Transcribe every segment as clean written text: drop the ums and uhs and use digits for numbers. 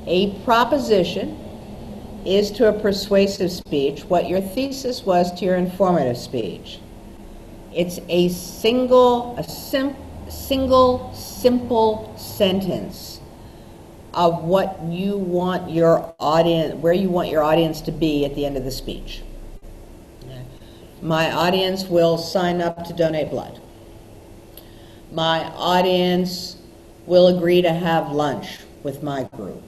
A proposition is to a persuasive speech what your thesis was to your informative speech. It's a simple sentence of what you want your audience, where you want your audience to be at the end of the speech. My audience will sign up to donate blood. My audience will agree to have lunch with my group.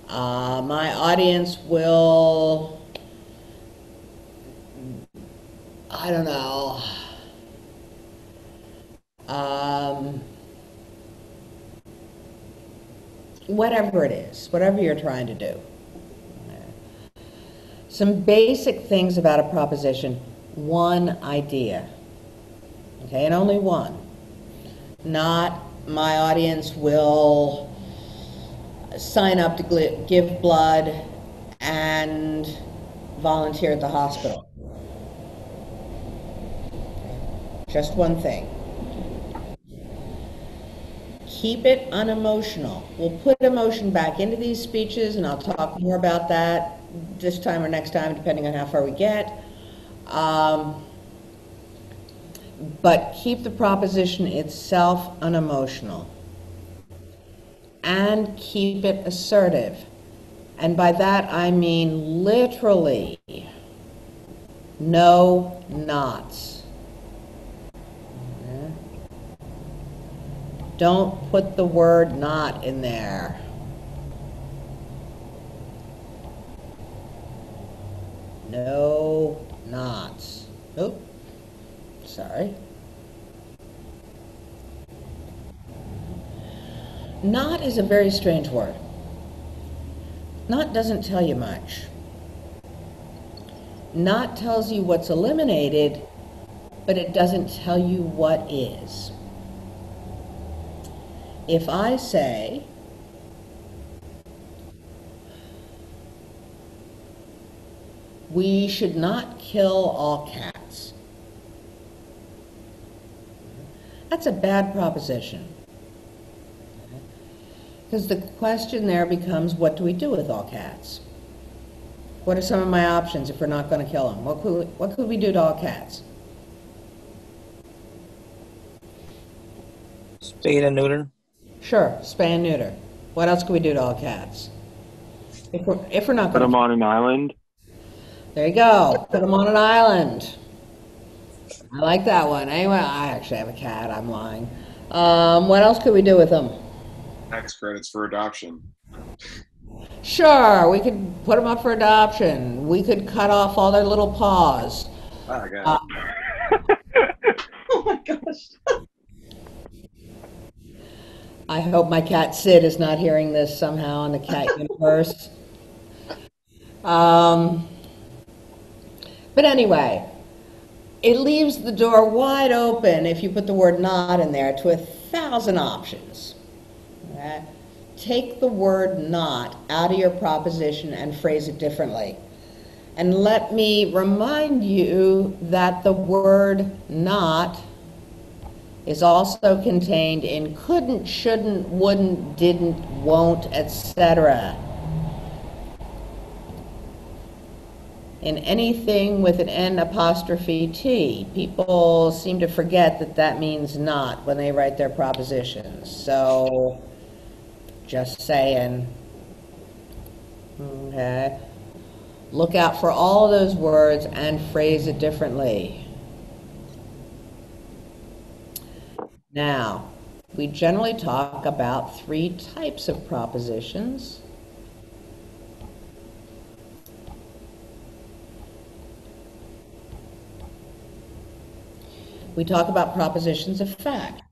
My audience will, I don't know, whatever it is, whatever you're trying to do. Some basic things about a proposition: one idea, okay, and only one. Not my audience will sign up to give blood and volunteer at the hospital. Just one thing. Keep it unemotional. We'll put emotion back into these speeches, and I'll talk more about that this time or next time, depending on how far we get. But keep the proposition itself unemotional. And keep it assertive. And by that I mean literally no nots. Okay. Don't put the word not in there. No nots. Oh, sorry. Not is a very strange word. Not doesn't tell you much. Not tells you what's eliminated, but it doesn't tell you what is. If I say, we should not kill all cats, that's a bad proposition. Because the question there becomes, what do we do with all cats? What are some of my options if we're not going to kill them? What could we do to all cats? Spay and neuter. Sure, spay and neuter. What else could we do to all cats? If we're not Put going them on an island. There you go. Put them on an island. I like that one. Anyway, I actually have a cat. I'm lying. What else could we do with them? Tax credits for adoption. Sure, we could put them up for adoption. We could cut off all their little paws. Oh, I got it. Oh my gosh. I hope my cat Sid is not hearing this somehow in the cat universe. But anyway, it leaves the door wide open if you put the word not in there to 1,000 options. Okay? Take the word not out of your proposition and phrase it differently. And let me remind you that the word not is also contained in couldn't, shouldn't, wouldn't, didn't, won't, etc. In anything with an N apostrophe T, people seem to forget that that means not when they write their propositions. So, just saying. Okay. Look out for all of those words and phrase it differently. Now, we generally talk about 3 types of propositions. We talk about propositions of fact.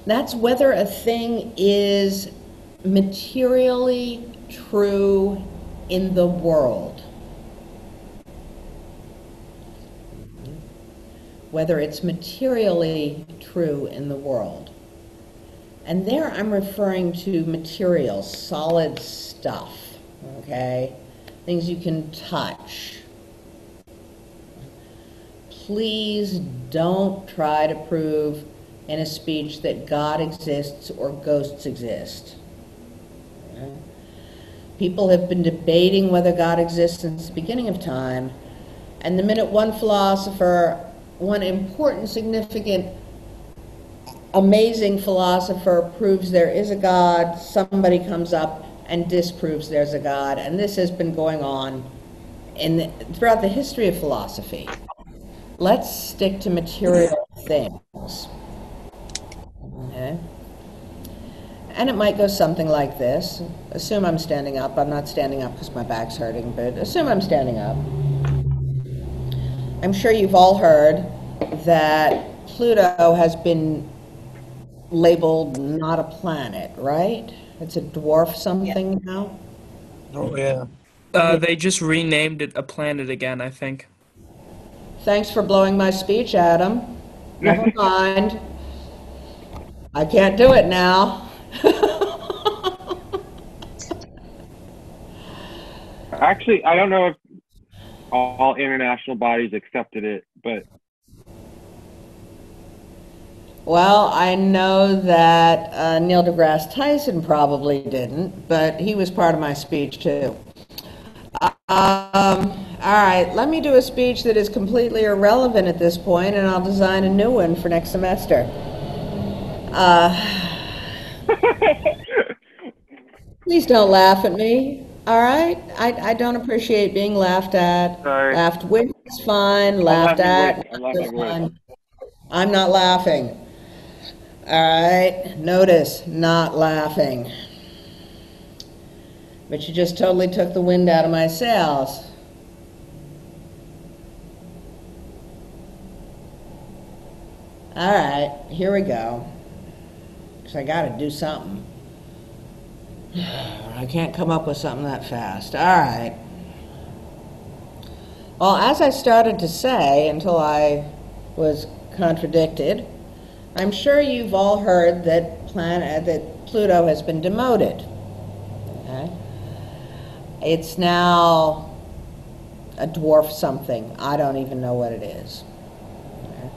That's whether a thing is materially true in the world. Whether it's materially true in the world. And there I'm referring to materials, solid stuff, okay? Things you can touch. Please don't try to prove in a speech that God exists or ghosts exist. People have been debating whether God exists since the beginning of time, and the minute one philosopher, one important, significant, amazing philosopher proves there is a God, somebody comes up and disproves there's a God, and this has been going on throughout the history of philosophy. Let's stick to material things. Okay? And it might go something like this. Assume I'm standing up. I'm not standing up because my back's hurting, but assume I'm standing up. I'm sure you've all heard that Pluto has been labeled not a planet, right? It's a dwarf something now. Oh, yeah. They just renamed it a planet again, I think. Thanks for blowing my speech, Adam. Never mind. I can't do it now. Actually, I don't know if all international bodies accepted it, but Well, I know that Neil deGrasse Tyson probably didn't, but he was part of my speech too. All right, let me do a speech that is completely irrelevant at this point, and I'll design a new one for next semester. Please don't laugh at me, all right? I don't appreciate being laughed at. Sorry. Laughed with is fine, laughed at I'm laughing is with. fine. I'm not laughing. All right, notice, not laughing. But you just totally took the wind out of my sails. All right, here we go. Because I got to do something. I can't come up with something that fast. All right. Well, as I started to say, until I was contradicted, I'm sure you've all heard that Pluto has been demoted. Okay? It's now a dwarf something. I don't even know what it is. Okay?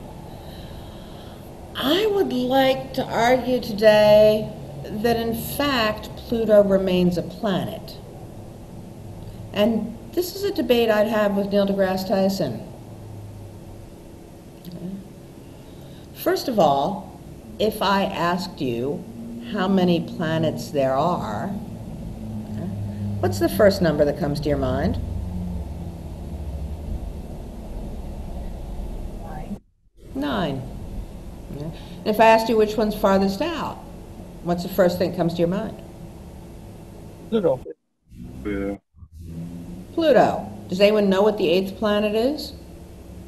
I would like to argue today that in fact Pluto remains a planet. And this is a debate I'd have with Neil deGrasse Tyson. First of all, if I asked you how many planets there are, what's the first number that comes to your mind? 9. If I asked you which one's farthest out, what's the first thing that comes to your mind? Pluto. Yeah. Pluto. Does anyone know what the 8th planet is?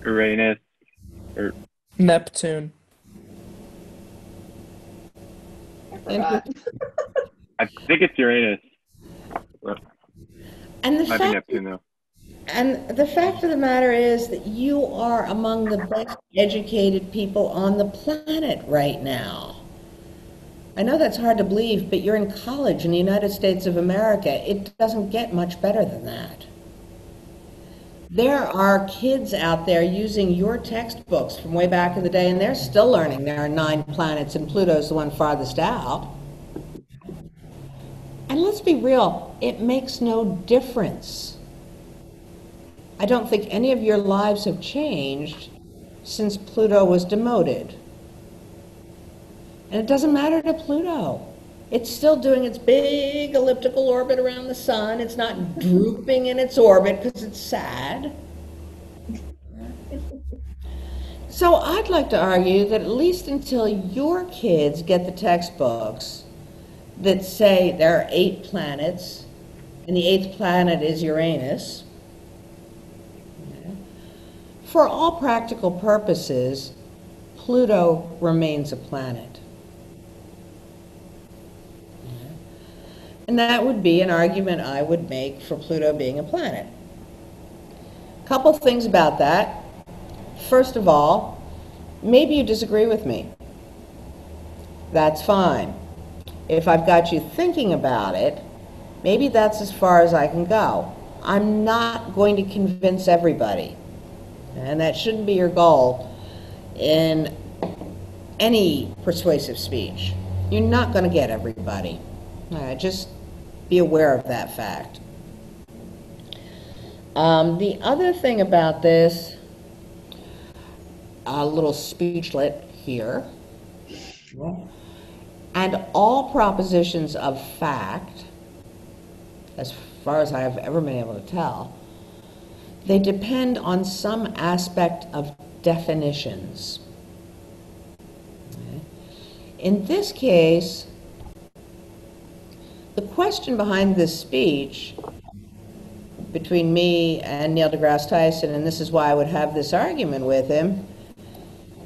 Uranus. Neptune. Forgot. I think it's Uranus. And the Might be fact Neptune though. And the fact of the matter is that you are among the best educated people on the planet right now. I know that's hard to believe, but you're in college in the United States of America. It doesn't get much better than that. There are kids out there using your textbooks from way back in the day, and they're still learning there are 9 planets and Pluto's the one farthest out. And let's be real, it makes no difference. I don't think any of your lives have changed since Pluto was demoted. And it doesn't matter to Pluto. It's still doing its big elliptical orbit around the sun. It's not drooping in its orbit because it's sad. So I'd like to argue that at least until your kids get the textbooks that say there are 8 planets, and the 8th planet is Uranus, for all practical purposes, Pluto remains a planet. And that would be an argument I would make for Pluto being a planet. A couple things about that. First of all, maybe you disagree with me. That's fine. If I've got you thinking about it, maybe that's as far as I can go. I'm not going to convince everybody. And that shouldn't be your goal in any persuasive speech. You're not going to get everybody. Just Be aware of that fact. The other thing about this, a little speechlet here, and all propositions of fact, as far as I have ever been able to tell, they depend on some aspect of definitions. Okay. In this case, the question behind this speech between me and Neil deGrasse Tyson, and this is why I would have this argument with him,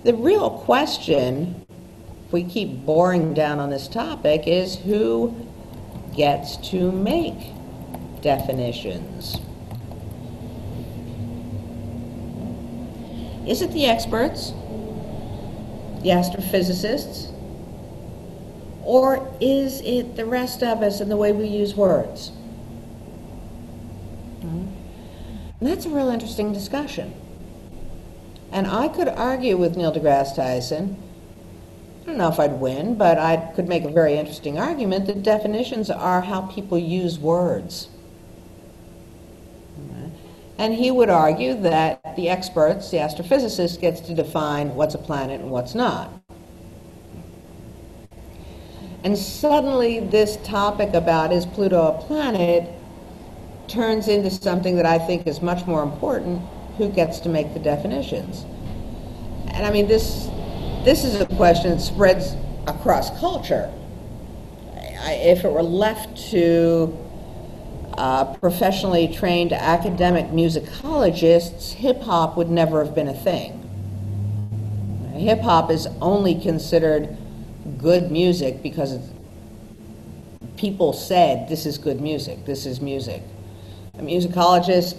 the real question, if we keep boring down on this topic, is who gets to make definitions? Is it the experts, the astrophysicists, or is it the rest of us and the way we use words? And that's a real interesting discussion. And I could argue with Neil deGrasse Tyson. I don't know if I'd win, but I could make a very interesting argument that definitions are how people use words. And he would argue that the experts, the astrophysicist, gets to define what's a planet and what's not. And suddenly this topic about is Pluto a planet turns into something that I think is much more important: who gets to make the definitions? And I mean, this is a question that spreads across culture. If it were left to professionally trained academic musicologists, hip-hop would never have been a thing. Hip-hop is only considered good music because people said, this is good music, this is music. A musicologist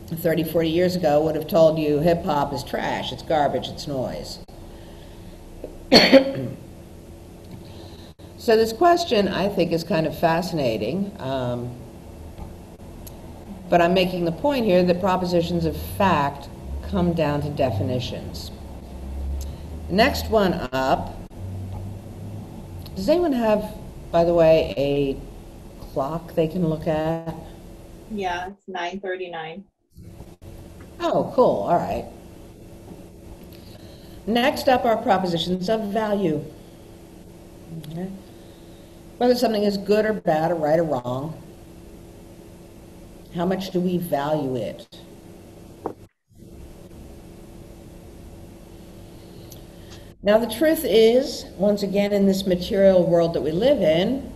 30, 40 years ago would have told you hip-hop is trash, it's garbage, it's noise. So this question, I think, is kind of fascinating. But I'm making the point here that propositions of fact come down to definitions. Next one up. Does anyone have, by the way, a clock they can look at? Yeah, it's 9:39. Oh, cool. All right. Next up are propositions of value. Okay. Whether something is good or bad or right or wrong. How much do we value it? Now, the truth is, once again, in this material world that we live in,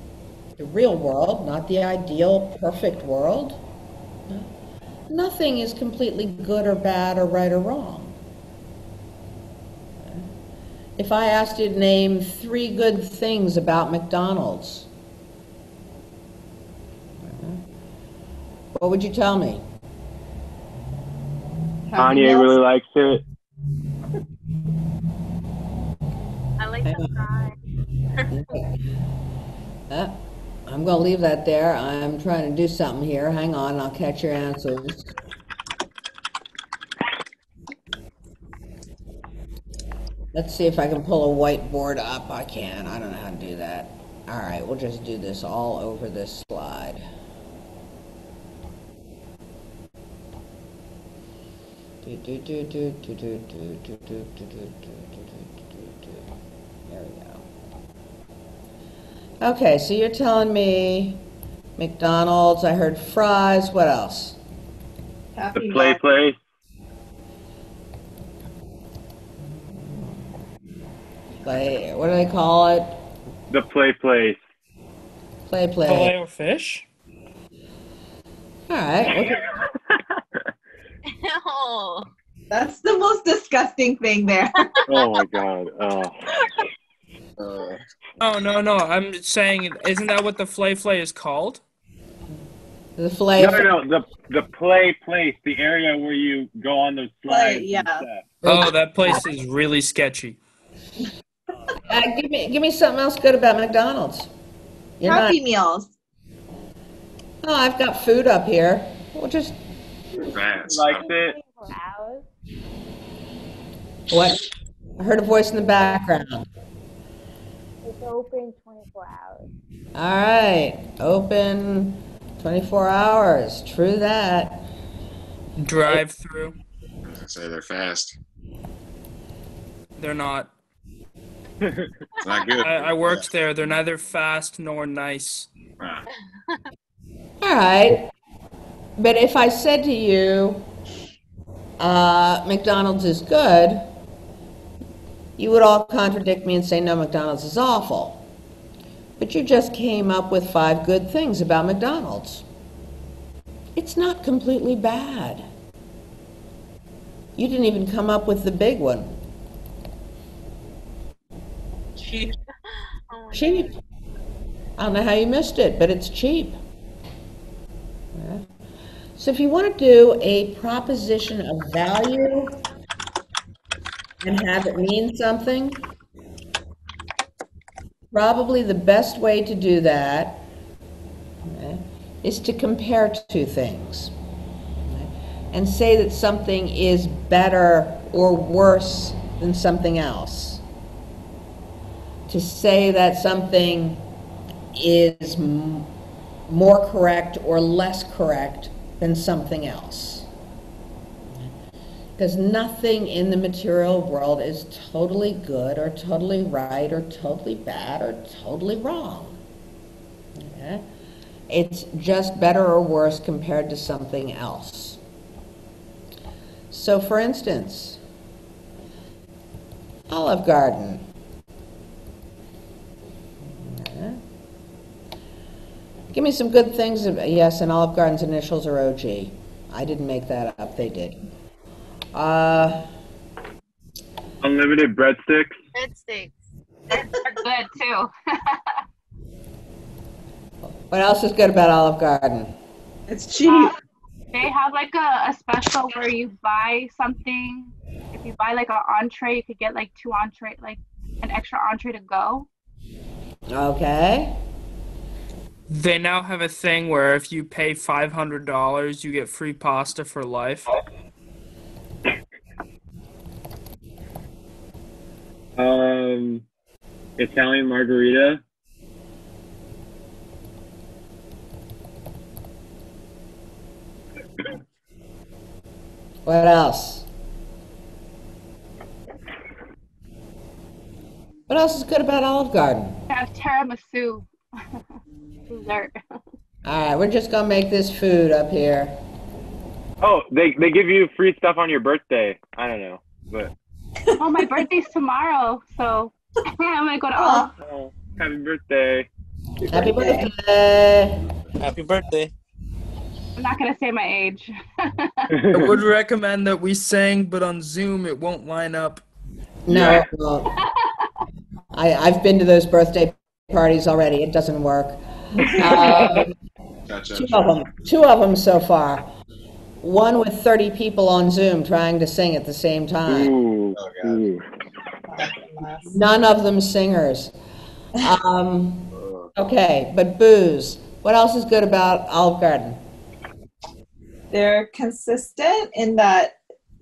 the real world, not the ideal, perfect world, nothing is completely good or bad or right or wrong. If I asked you to name 3 good things about McDonald's, what would you tell me? Happy Kanye Meals. really likes it. I like the fries. I'm going to leave that there. I'm trying to do something here. Hang on, I'll catch your answers. Let's see if I can pull a whiteboard up. I can. I don't know how to do that. All right, we'll just do this all over this slide. There we go. Okay, so you're telling me McDonald's, I heard fries, what else? Happy The play Meal. place. Play, what do they call it? The play place. Play. Filet or fish? All right. Ew. That's the most disgusting thing there. Oh my god. Oh. No. I'm saying, isn't that what the filet is called? The filet. No. The play place, the area where you go on those slides. yeah. and stuff. Oh, that place is really sketchy. Give me something else good about McDonald's. You're Happy Meals. Oh, I've got food up here. We'll just. Advanced. Likes it. What? I heard a voice in the background. Open 24 hours. All right, open 24 hours. True that. Drive through. I was gonna say they're fast. They're not. It's not good. I worked there. They're neither fast nor nice. Ah, All right. But if I said to you, McDonald's is good, you would all contradict me and say, no, McDonald's is awful. But you just came up with 5 good things about McDonald's. It's not completely bad. You didn't even come up with the big one. Cheap. Oh my Cheap. I don't know how you missed it, but it's cheap. Yeah. So if you want to do a proposition of value and have it mean something, probably the best way to do that, okay, is to compare 2 things, okay, and say that something is better or worse than something else. To say that something is more correct or less correct than something else. Because nothing in the material world is totally good or totally right or totally bad or totally wrong. Okay? It's just better or worse compared to something else. So for instance, Olive Garden. Okay. Give me some good things. Yes, and Olive Garden's initials are OG. I didn't make that up, they did. Unlimited breadsticks. Breadsticks. They're good too. What else is good about Olive Garden? It's cheap. They have like a special where you buy something. If you buy like an entree, you could get like 2 entree, like an extra entree to go. Okay. They now have a thing where if you pay $500, you get free pasta for life. Italian margarita. What else? What else is good about Olive Garden? They have tiramisu. Dessert. All right, we're just gonna make this food up here. Oh, they give you free stuff on your birthday. I don't know, but Oh, my birthday's tomorrow, so I'm gonna go to Olive. oh, happy birthday. Happy birthday. Happy birthday. I'm not gonna say my age. I would recommend that we sing, but on Zoom it won't line up. No, it won't. I've been to those birthday parties already. It doesn't work. Gotcha. Two of them so far. One with 30 people on Zoom trying to sing at the same time. Ooh, Oh, God. ooh. None of them singers. Okay, but booze. What else is good about Olive Garden? They're consistent in that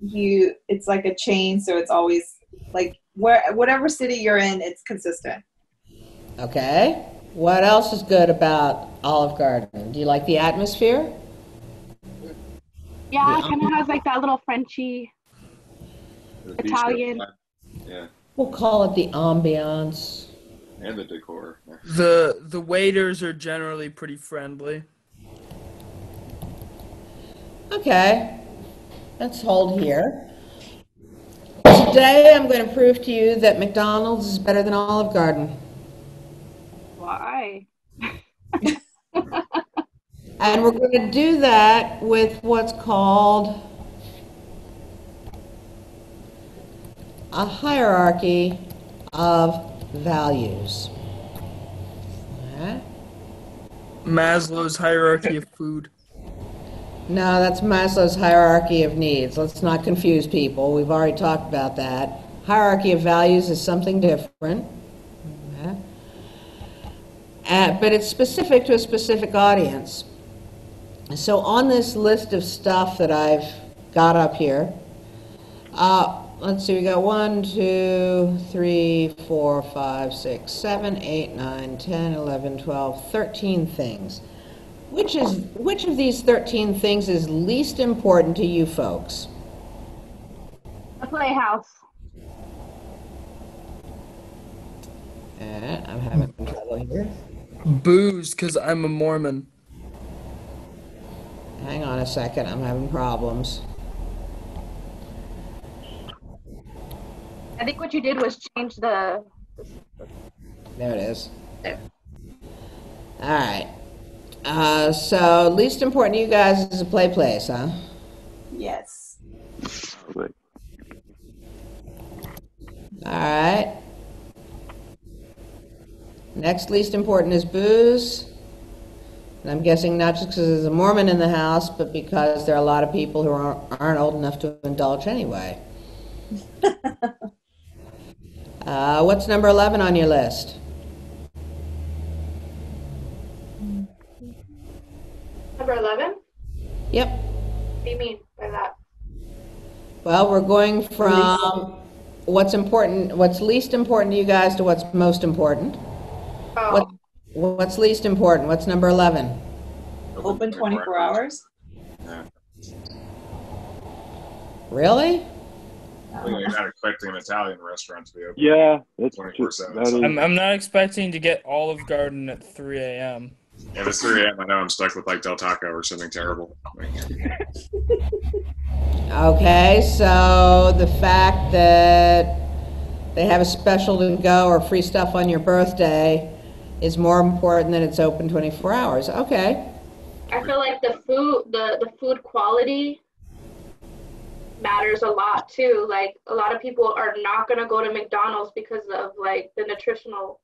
it's like a chain, so it's always like whatever city you're in, it's consistent. Okay. What else is good about Olive Garden? Do you like the atmosphere? Yeah, it kind of has like that little Frenchy. The beach Italian. vibe. Yeah, We'll call it the ambiance. and the decor. The waiters are generally pretty friendly. Okay. Let's hold here. Today I'm going to prove to you that McDonald's is better than Olive Garden. Why? And we're going to do that with what's called a hierarchy of values. Okay. Maslow's hierarchy of food. No, that's Maslow's hierarchy of needs. Let's not confuse people. We've already talked about that. Hierarchy of values is something different. Okay. But it's specific to a specific audience. So on this list of stuff that I've got up here, let's see, we got 1, 2, 3, 4, 5, 6, 7, 8, 9, 10, 11, 12, 13 things. Which of these 13 things is least important to you folks? The playhouse. I'm having trouble here. Booze, because I'm a Mormon. Hang on a second, I'm having problems. I think what you did was change the. There it is. All right. So least important to you guys is a play place, huh? Yes. Like, All right. Next least important is booze. And I'm guessing not just because there's a Mormon in the house, but because there are a lot of people who aren't old enough to indulge anyway. What's number 11 on your list? Number 11? Yep. What do you mean by that? Well, we're going from what's important, what's least important to you guys to what's most important. Oh, What's least important? What's number 11? Open 24 hours? Yeah. Really? You're not expecting an Italian restaurant to be open. yeah, that's 24/7. that is, I'm not expecting to get Olive Garden at 3 a.m. If it's 3 a.m., I know I'm stuck with like Del Taco or something terrible. Okay, so the fact that they have a special to go or free stuff on your birthday is more important than it's open 24 hours. Okay. I feel like the food quality matters a lot too. Like a lot of people are not gonna go to McDonald's because of like the nutritional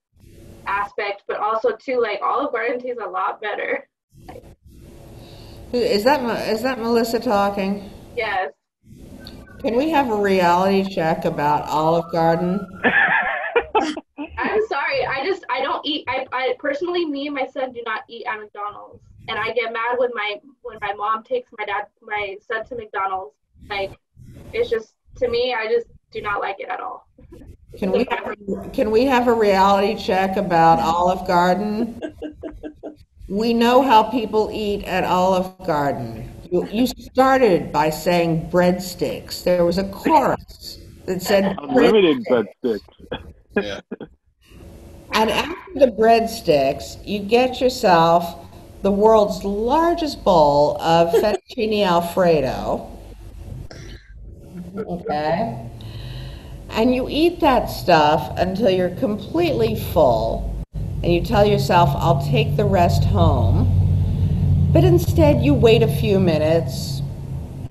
aspect, but also too like Olive Garden tastes a lot better. Is that Melissa talking? Yes. Can we have a reality check about Olive Garden? I'm sorry. I don't eat. I personally, me and my son do not eat at McDonald's, and I get mad when my mom takes my son to McDonald's. Like, it's just to me, I just do not like it at all. Can we have a reality check about Olive Garden? We know how people eat at Olive Garden. You started by saying breadsticks. There was a chorus that said unlimited breadsticks. Yeah. And after the breadsticks, you get yourself the world's largest bowl of fettuccine alfredo. Okay? And you eat that stuff until you're completely full, and you tell yourself, I'll take the rest home. But instead, you wait a few minutes,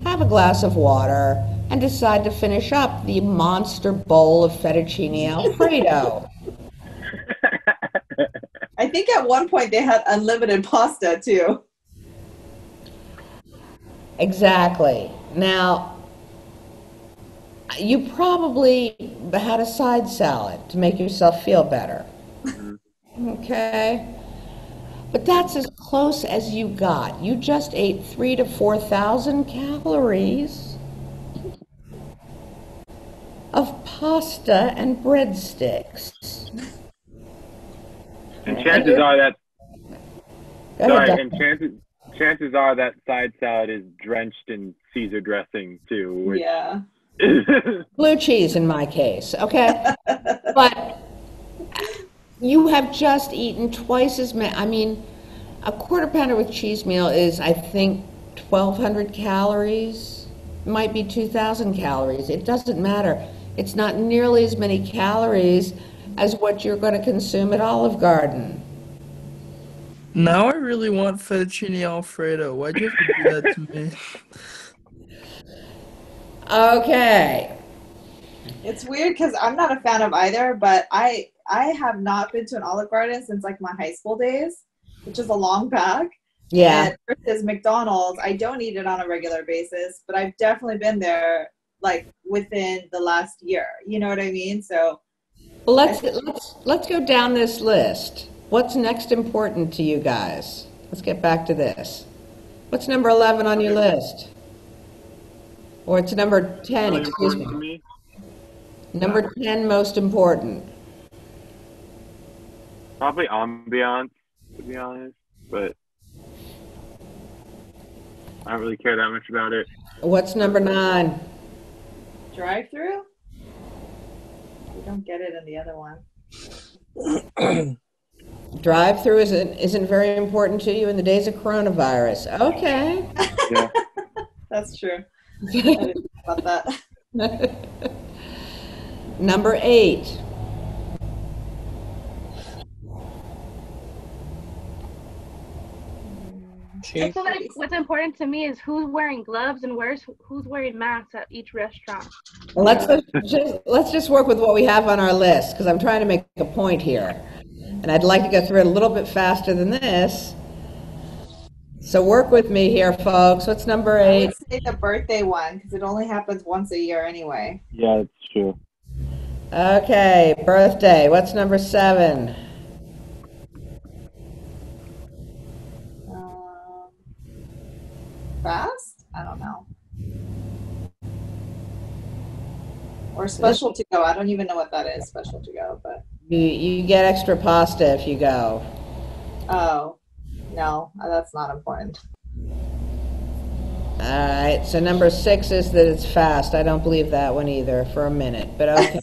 have a glass of water, and decide to finish up the monster bowl of fettuccine alfredo. I think at one point they had unlimited pasta too. Exactly. Now, you probably had a side salad to make yourself feel better. Okay? But that's as close as you got. You just ate 3,000 to 4,000 calories of pasta and breadsticks. And chances are that Go sorry, ahead, and chances are that side salad is drenched in Caesar dressing too. Which, Yeah. blue cheese in my case, okay? But you have just eaten twice as many. I mean, a quarter pounder with cheese meal is, I think, 1,200 calories. Might be 2,000 calories. It doesn't matter. It's not nearly as many calories as what you're going to consume at Olive Garden. Now I really want fettuccine alfredo. Why'd you have to do that to me? Okay. It's weird because I'm not a fan of either, but I have not been to an Olive Garden since like my high school days, which is a long back. Yeah. And versus McDonald's, I don't eat it on a regular basis, but I've definitely been there like within the last year. You know what I mean? So Well, let's go down this list. What's next important to you guys? Let's get back to this. What's number 11 on your list? Or it's number 10, really excuse important to me. me. Number 10, most important. Probably ambiance, to be honest, but I don't really care that much about it. What's number 9? Drive-through? We don't get it in the other one. Drive-through isn't very important to you in the days of coronavirus. Okay. Yeah. That's true. I didn't think about that. Number 8. I Cheap. feel like what's important to me is who's wearing gloves and who's wearing masks at each restaurant. Well, let's just work with what we have on our list, because I'm trying to make a point here. And I'd like to go through it a little bit faster than this. So work with me here, folks. What's number I 8? would say the birthday one because it only happens once a year anyway. Yeah, it's true. Okay, birthday. What's number 7? Fast? I don't know. Or special to go. I don't even know what that is, special to go, but You get extra pasta if you go. oh, no, that's not important. All right, so number 6 is that it's fast. I don't believe that one either for a minute, but okay.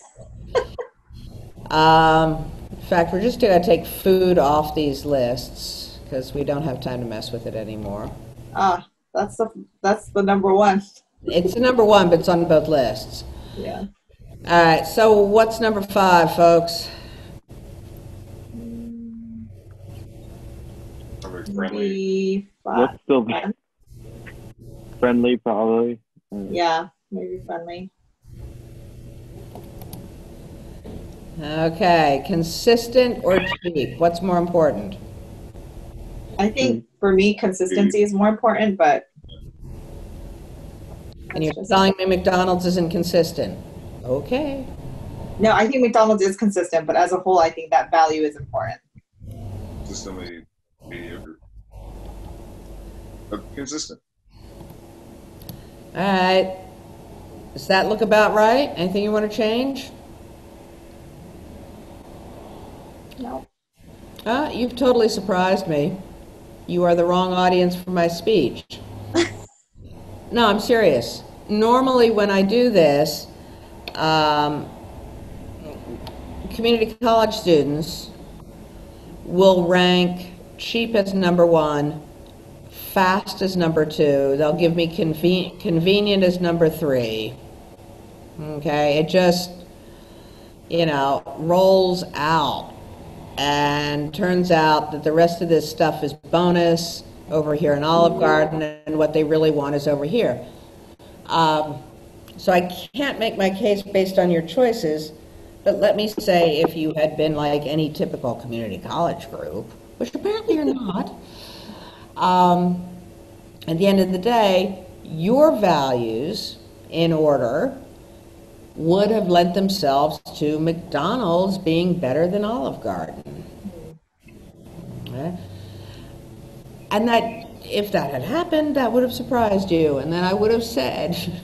In fact, we're just going to take food off these lists because we don't have time to mess with it anymore. Ah, that's the number one. It's the number 1, but it's on both lists. Yeah. All right, so what's number 5, folks? Something friendly. Maybe Let's still be fun. friendly, probably. Yeah, maybe friendly. Okay, consistent or cheap? What's more important? I think for me, consistency is more important, but And you're that's just- telling me McDonald's isn't consistent? Okay. no, I think McDonald's is consistent, but as a whole, I think that value is important. Consistently mediocre. But consistent. All right. Does that look about right? Anything you want to change? No. You've totally surprised me. You are the wrong audience for my speech. No, I'm serious. Normally when I do this, community college students will rank cheap as number 1, fast as number 2. They'll give me convenient as number 3. Okay, it just, rolls out. And turns out that the rest of this stuff is bonus over here in Olive Garden, and what they really want is over here. So I can't make my case based on your choices, but let me say, if you had been like any typical community college group, which apparently you're not, at the end of the day, your values in order would have lent themselves to McDonald's being better than Olive Garden. Okay? And that, if that had happened, that would have surprised you. And then I would have said,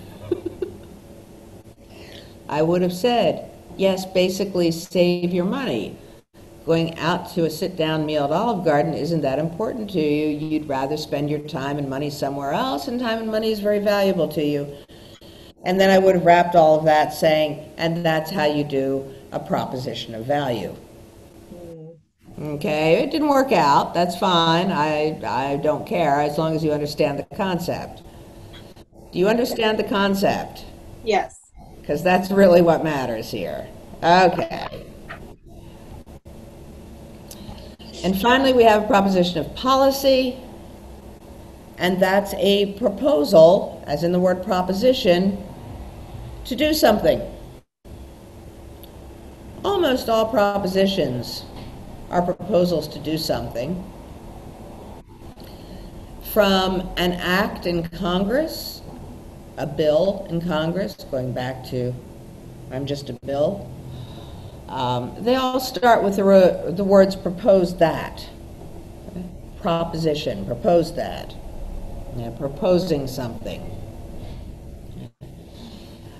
yes, basically save your money. Going out to a sit-down meal at Olive Garden isn't that important to you. You'd rather spend your time and money somewhere else, and time and money is very valuable to you. And then I would have wrapped all of that saying, and that's how you do a proposition of value. Okay, it didn't work out. That's fine. I don't care as long as you understand the concept. Do you understand the concept? Yes. Because that's really what matters here. Okay. And finally, we have a proposition of policy, and that's a proposal, as in the word proposition, to do something. Almost all propositions are proposals to do something. From an act in Congress, a bill in Congress, going back to I'm just a bill, they all start with the words propose that. Proposition, propose that. Yeah, proposing something.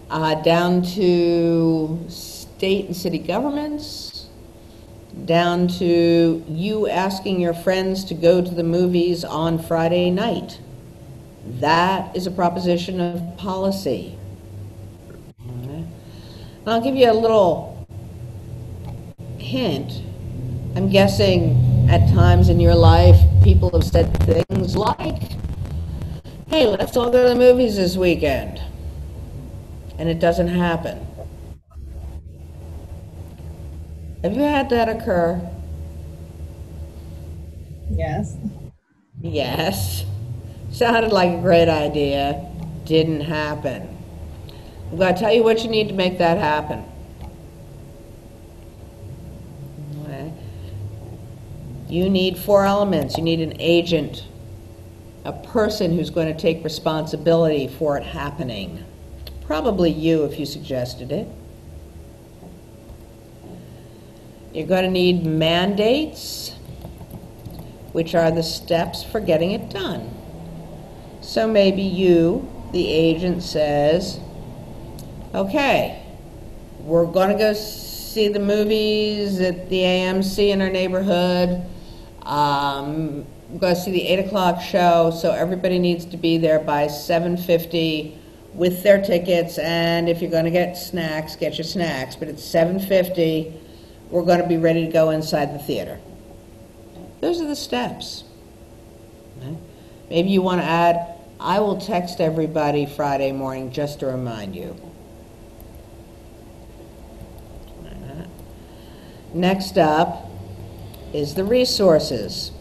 down to state and city governments, down to you asking your friends to go to the movies on Friday night. That is a proposition of policy. Okay. And I'll give you a little hint. I'm guessing at times in your life, people have said things like, hey, let's all go to the movies this weekend. And it doesn't happen. Have you had that occur? Yes. Yes. Sounded like a great idea. Didn't happen. I'm going to tell you what you need to make that happen. Okay. You need 4 elements. You need an agent, a person who's going to take responsibility for it happening. Probably you if you suggested it. You're going to need mandates, which are the steps for getting it done. So maybe you, the agent, says, okay, we're going to go see the movies at the AMC in our neighborhood. We're going to see the 8 o'clock show, so everybody needs to be there by 7:50 with their tickets, and if you're going to get snacks, get your snacks, but it's 7:50, we're going to be ready to go inside the theater. Those are the steps. Okay? Maybe you want to add, I will text everybody Friday morning just to remind you. Next up is the resources.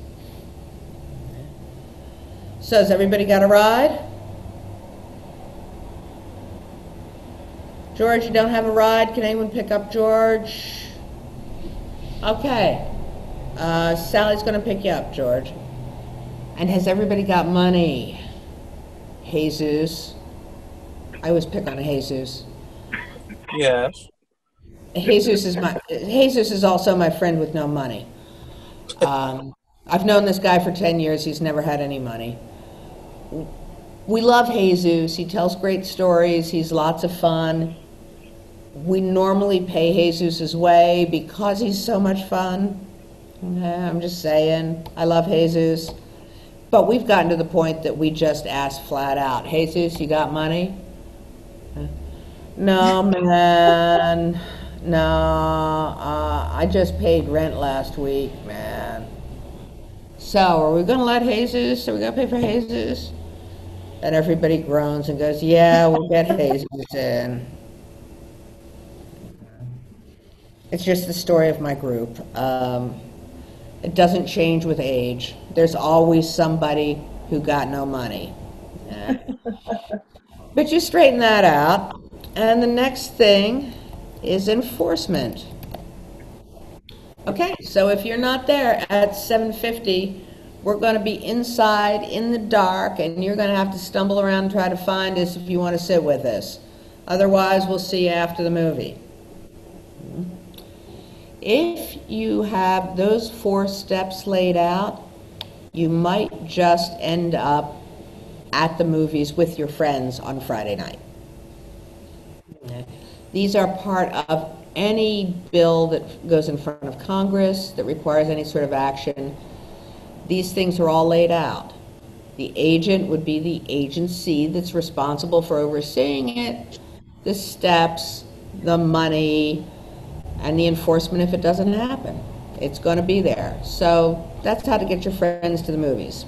So has everybody got a ride? George, you don't have a ride? Can anyone pick up George? Okay. Sally's going to pick you up, George. And has everybody got money? Jesus. I always pick on Jesus. Yes. Jesus is also my friend with no money. I've known this guy for 10 years. He's never had any money. We love Jesus. He tells great stories. He's lots of fun. We normally pay Jesus' way because he's so much fun. Okay, I'm just saying, I love Jesus. But we've gotten to the point that we just ask flat out, Jesus, you got money? No, man. No, I just paid rent last week, man. So, are we going to let Jesus? Are we going to pay for Jesus? And everybody groans and goes, yeah, we'll get Jesus in. It's just the story of my group. It doesn't change with age. There's always somebody who got no money. Yeah. But you straighten that out. And the next thing is enforcement. Okay, so if you're not there at 7:50, we're going to be inside in the dark, and you're going to have to stumble around and try to find us if you want to sit with us. Otherwise, we'll see you after the movie. If you have those 4 steps laid out, you might just end up at the movies with your friends on Friday night. These are part of any bill that goes in front of Congress that requires any sort of action. These things are all laid out. The agent would be the agency that's responsible for overseeing it, the steps, the money, and the enforcement if it doesn't happen. It's going to be there. So that's how to get your friends to the movies.